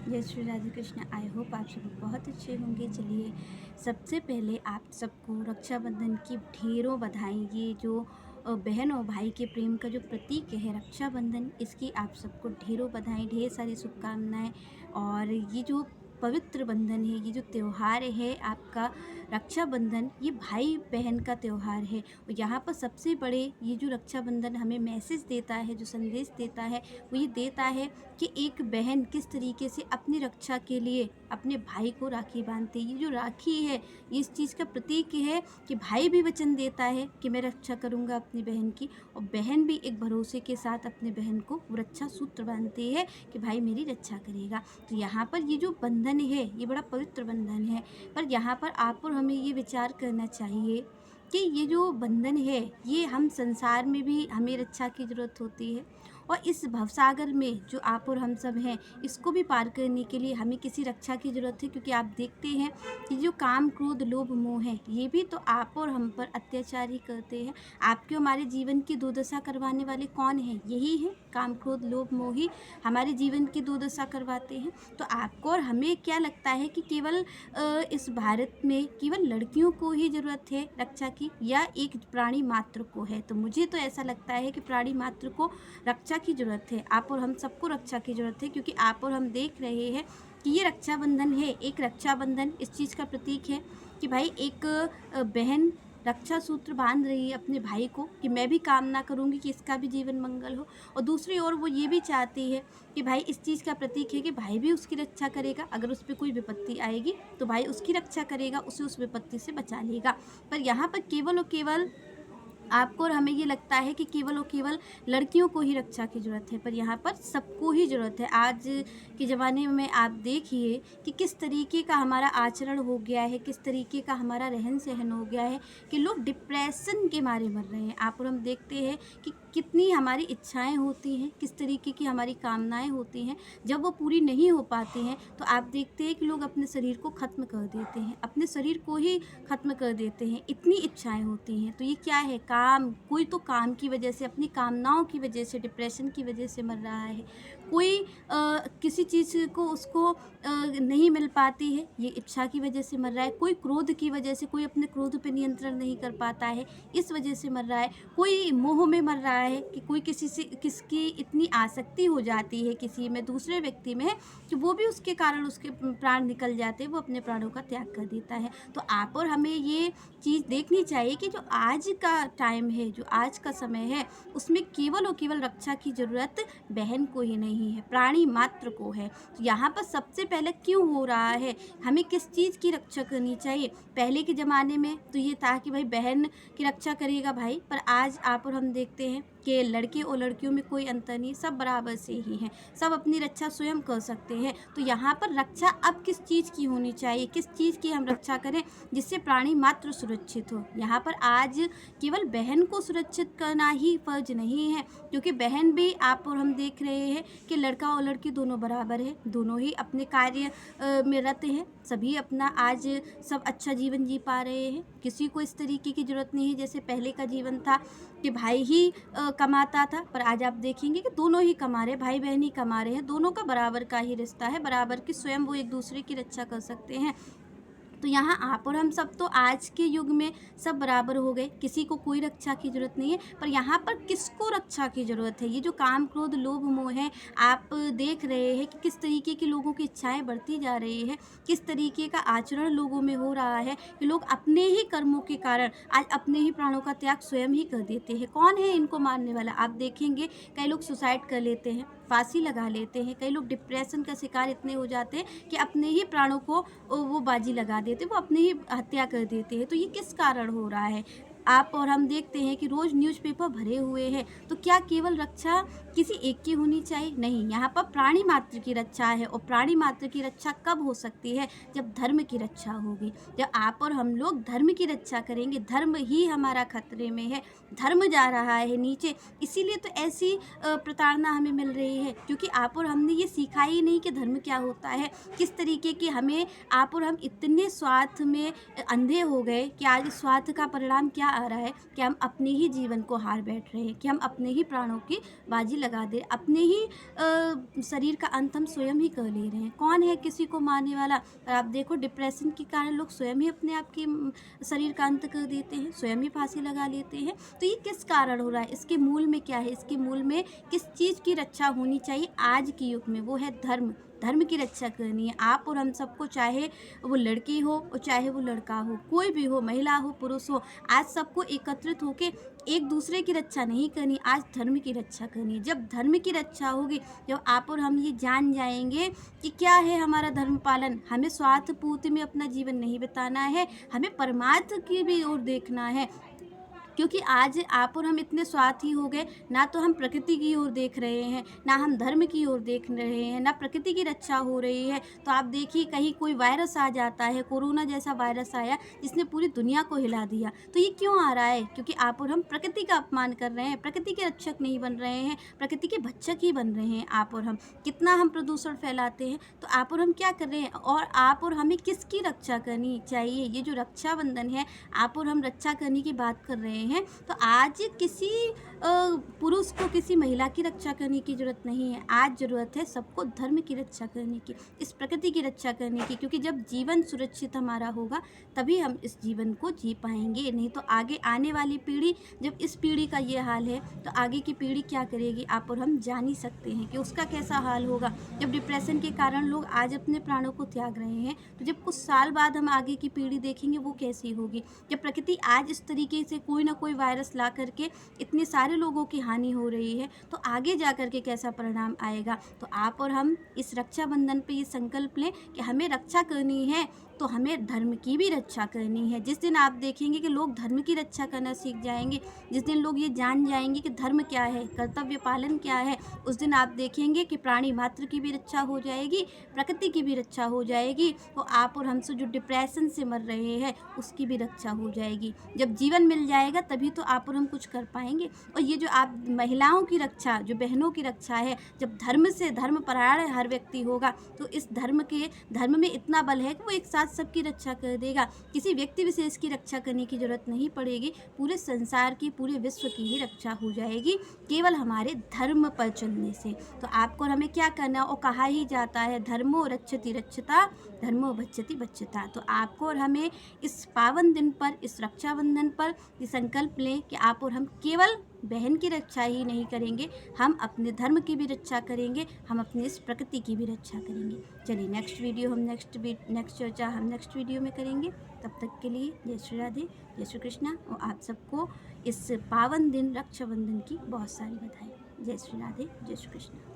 जय Shri Radhe Krishna. I hope आप सब बहुत अच्छे होंगे। चलिए, सबसे पहले आप सबको रक्षाबंधन की ढेरों बधाई। ये जो बहन और भाई के प्रेम का जो प्रतीक है रक्षाबंधन, इसकी आप सबको ढेरों बधाई, ढेर सारी शुभकामनाएं। और ये जो पवित्र बंधन है, ये जो त्यौहार है आपका रक्षाबंधन, ये भाई बहन का त्यौहार है। और यहाँ पर सबसे बड़े ये जो रक्षाबंधन हमें मैसेज देता है, जो संदेश देता है, वो ये देता है कि एक बहन किस तरीके से अपनी रक्षा के लिए अपने भाई को राखी बांधती है। ये जो राखी है, ये इस चीज़ का प्रतीक है कि भाई भी वचन देता है कि मैं रक्षा करूँगा अपनी बहन की, और बहन भी एक भरोसे के साथ अपने बहन को वो रक्षा सूत्र बांधती है कि भाई मेरी रक्षा करेगा। तो यहाँ पर ये जो बंधन है, ये बड़ा पवित्र बंधन है। पर यहाँ पर आप और हमें ये विचार करना चाहिए कि ये जो बंधन है, ये हम संसार में भी हमें रक्षा की ज़रूरत होती है, और इस भवसागर में जो आप और हम सब हैं, इसको भी पार करने के लिए हमें किसी रक्षा की ज़रूरत है। क्योंकि आप देखते हैं कि जो काम क्रोध लोभ मोह है, ये भी तो आप और हम पर अत्याचार ही करते हैं। आपके हमारे जीवन की दुर्दशा करवाने वाले कौन हैं? यही है, काम क्रोध लोभ मोह ही हमारे जीवन की दुर्दशा करवाते हैं। तो आपको और हमें क्या लगता है कि केवल इस भारत में केवल लड़कियों को ही ज़रूरत है रक्षा की, या एक प्राणी मात्र को है? तो मुझे तो ऐसा लगता है कि प्राणी मात्र को रक्षा की ज़रूरत है। आप और हम सबको रक्षा की ज़रूरत है, क्योंकि आप और हम देख रहे हैं कि ये रक्षाबंधन है। एक रक्षाबंधन इस चीज़ का प्रतीक है कि भाई एक बहन रक्षा सूत्र बांध रही है अपने भाई को कि मैं भी कामना करूंगी कि इसका भी जीवन मंगल हो, और दूसरी ओर वो ये भी चाहती है कि भाई इस चीज़ का प्रतीक है कि भाई भी उसकी रक्षा करेगा। अगर उस पर कोई विपत्ति आएगी तो भाई उसकी रक्षा करेगा, उसे उस विपत्ति से बचा लेगा। पर यहाँ पर केवल और केवल आपको और हमें ये लगता है कि केवल और केवल लड़कियों को ही रक्षा की ज़रूरत है, पर यहाँ पर सबको ही ज़रूरत है। आज के ज़माने में आप देखिए कि किस तरीके का हमारा आचरण हो गया है, किस तरीके का हमारा रहन सहन हो गया है कि लोग डिप्रेशन के मारे मर रहे हैं। आप और हम देखते हैं कि कितनी हमारी इच्छाएं होती हैं, किस तरीके की हमारी कामनाएं होती हैं, जब वो पूरी नहीं हो पाती हैं तो आप देखते हैं कि लोग अपने शरीर को ख़त्म कर देते हैं, अपने शरीर को ही ख़त्म कर देते हैं। इतनी इच्छाएं होती हैं। तो ये क्या है? काम। कोई तो काम की वजह से, अपनी कामनाओं की वजह से, डिप्रेशन की वजह से मर रहा है। कोई किसी चीज़ को उसको नहीं मिल पाती है, ये इच्छा की वजह से मर रहा है। कोई क्रोध की वजह से, कोई अपने क्रोध पे नियंत्रण नहीं कर पाता है, इस वजह से मर रहा है। कोई मोह में मर रहा है कि कोई किसी से, किसकी इतनी आसक्ति हो जाती है किसी में, दूसरे व्यक्ति में, कि वो भी उसके कारण उसके प्राण निकल जाते हैं, वो अपने प्राणों का त्याग कर देता है। तो आप और हमें ये चीज़ देखनी चाहिए कि जो आज का टाइम है, जो आज का समय है, उसमें केवल और केवल रक्षा की ज़रूरत बहन को ही नहीं है, प्राणी मात्र को है। तो यहाँ पर सबसे पहले क्यों हो रहा है, हमें किस चीज़ की रक्षा करनी चाहिए? पहले के ज़माने में तो ये था कि भाई बहन की रक्षा करेगा भाई, पर आज आप और हम देखते हैं कि लड़के और लड़कियों में कोई अंतर नहीं, सब बराबर से ही हैं, सब अपनी रक्षा स्वयं कर सकते हैं। तो यहाँ पर रक्षा अब किस चीज़ की होनी चाहिए, किस चीज़ की हम रक्षा करें जिससे प्राणी मात्र सुरक्षित हो? यहाँ पर आज केवल बहन को सुरक्षित करना ही फर्ज नहीं है, क्योंकि बहन भी, आप और हम देख रहे हैं कि लड़का और लड़की दोनों बराबर है, दोनों ही अपने कार्य में रत हैं, सभी अपना आज सब अच्छा जीवन जी पा रहे हैं। किसी को इस तरीके की ज़रूरत नहीं है जैसे पहले का जीवन था कि भाई ही कमाता था, पर आज आप देखेंगे कि दोनों ही कमा रहे हैं, भाई बहन ही कमा रहे हैं, दोनों का बराबर का ही रिश्ता है, बराबर की स्वयं वो एक दूसरे की रक्षा कर सकते हैं। तो यहाँ आप और हम सब तो आज के युग में सब बराबर हो गए, किसी को कोई रक्षा की ज़रूरत नहीं है। पर यहाँ पर किसको रक्षा की ज़रूरत है? ये जो काम क्रोध लोभ मोह है, आप देख रहे हैं कि किस तरीके की लोगों की इच्छाएं बढ़ती जा रही है, किस तरीके का आचरण लोगों में हो रहा है कि लोग अपने ही कर्मों के कारण आज अपने ही प्राणों का त्याग स्वयं ही कर देते हैं। कौन है इनको मारने वाला? आप देखेंगे कई लोग सुसाइड कर लेते हैं, फांसी लगा लेते हैं, कई लोग डिप्रेशन का शिकार इतने हो जाते हैं कि अपने ही प्राणों को वो बाजी लगा देते, वो अपनी ही हत्या कर देते हैं। तो ये किस कारण हो रहा है? आप और हम देखते हैं कि रोज़ न्यूज़पेपर भरे हुए हैं। तो क्या केवल रक्षा किसी एक की होनी चाहिए? नहीं, यहाँ पर प्राणी मात्र की रक्षा है, और प्राणी मात्र की रक्षा कब हो सकती है? जब धर्म की रक्षा होगी, जब आप और हम लोग धर्म की रक्षा करेंगे। धर्म ही हमारा खतरे में है, धर्म जा रहा है नीचे, इसीलिए तो ऐसी प्रताड़ना हमें मिल रही है, क्योंकि आप और हमने ये सीखा ही नहीं कि धर्म क्या होता है, किस तरीके के हमें, आप और हम इतने स्वार्थ में अंधे हो गए कि आज स्वार्थ का परिणाम क्या आ रहा है कि हम अपने ही जीवन को हार बैठ रहे हैं, कि हम अपने ही प्राणों की बाजी लगा दे, अपने ही शरीर का अंत हम स्वयं ही कर ले रहे हैं। कौन है किसी को मारने वाला? और आप देखो डिप्रेशन के कारण लोग स्वयं ही अपने आप की शरीर का अंत कर देते हैं, स्वयं ही फांसी लगा लेते हैं। तो ये किस कारण हो रहा है? इसके मूल में क्या है? इसके मूल में किस चीज़ की रक्षा होनी चाहिए आज के युग में? वो है धर्म। धर्म की रक्षा करनी है आप और हम सबको, चाहे वो लड़की हो और चाहे वो लड़का हो, कोई भी हो, महिला हो, पुरुष हो। आज सबको एकत्रित होके एक दूसरे की रक्षा नहीं करनी, आज धर्म की रक्षा करनी है। जब धर्म की रक्षा होगी, जब आप और हम ये जान जाएंगे कि क्या है हमारा धर्म पालन, हमें स्वार्थ पूर्ति में अपना जीवन नहीं बिताना है, हमें परमार्थ की भी ओर देखना है। क्योंकि आज आप और हम इतने स्वार्थी हो गए, ना तो हम प्रकृति की ओर देख रहे हैं, ना हम धर्म की ओर देख रहे हैं, ना प्रकृति की रक्षा हो रही है। तो आप देखिए कहीं कोई वायरस आ जाता है, कोरोना जैसा वायरस आया जिसने पूरी दुनिया को हिला दिया। तो ये क्यों आ रहा है? क्योंकि आप और हम प्रकृति का अपमान कर रहे हैं, प्रकृति के रक्षक नहीं बन रहे हैं, प्रकृति के भक्षक ही बन रहे हैं आप और हम। कितना हम प्रदूषण फैलाते हैं, तो आप और हम क्या कर रहे हैं? और आप और हमें किसकी रक्षा करनी चाहिए? ये जो रक्षाबंधन है, आप और हम रक्षा करने की बात कर रहे हैं, तो आज किसी पुरुष को किसी महिला की रक्षा करने की ज़रूरत नहीं है। आज ज़रूरत है सबको धर्म की रक्षा करने की, इस प्रकृति की रक्षा करने की। क्योंकि जब जीवन सुरक्षित हमारा होगा तभी हम इस जीवन को जी पाएंगे। नहीं तो आगे आने वाली पीढ़ी, जब इस पीढ़ी का ये हाल है तो आगे की पीढ़ी क्या करेगी? आप और हम जान ही सकते हैं कि उसका कैसा हाल होगा। जब डिप्रेशन के कारण लोग आज अपने प्राणों को त्याग रहे हैं, तो जब कुछ साल बाद हम आगे की पीढ़ी देखेंगे वो कैसी होगी। जब प्रकृति आज इस तरीके से कोई ना कोई वायरस ला करके इतने सारे लोगों की हानि हो रही है, तो आगे जा कर के कैसा परिणाम आएगा। तो आप और हम इस रक्षाबंधन पे ये संकल्प लें कि हमें रक्षा करनी है तो हमें धर्म की भी रक्षा करनी है। जिस दिन आप देखेंगे कि लोग धर्म की रक्षा करना सीख जाएंगे, जिस दिन लोग ये जान जाएंगे कि धर्म क्या है, कर्तव्य पालन क्या है, उस दिन आप देखेंगे कि प्राणी मात्र की भी रक्षा हो जाएगी, प्रकृति की भी रक्षा हो जाएगी। तो आप और हमसे जो डिप्रेशन से मर रहे हैं उसकी भी रक्षा हो जाएगी। जब जीवन मिल जाएगा तभी तो आप और हम कुछ कर पाएंगे। और ये जो आप महिलाओं की रक्षा, जो बहनों की रक्षा है, जब धर्म से धर्मपरायण हर व्यक्ति होगा तो इस धर्म में इतना बल है कि वो एक साथ सबकी रक्षा कर देगा। किसी व्यक्ति विशेष की रक्षा करने की जरूरत नहीं पड़ेगी, पूरे संसार की, पूरे विश्व की ही रक्षा हो जाएगी केवल हमारे धर्म पर चलने से। तो आपको और हमें क्या करना, और कहा ही जाता है धर्मो रक्षति रक्षता, धर्मो भक्षति भक्षता। तो आपको और हमें इस पावन दिन पर, इस रक्षाबंधन पर ये संकल्प लें कि आप और हम केवल बहन की रक्षा ही नहीं करेंगे, हम अपने धर्म की भी रक्षा करेंगे, हम अपनी इस प्रकृति की भी रक्षा करेंगे। चलिए नेक्स्ट वीडियो हम नेक्स्ट चर्चा हम नेक्स्ट वीडियो में करेंगे। तब तक के लिए जय श्री राधे, जय श्री कृष्णा, और आप सबको इस पावन दिन रक्षाबंधन की बहुत सारी बधाई। जय श्री राधे, जय श्री कृष्णा।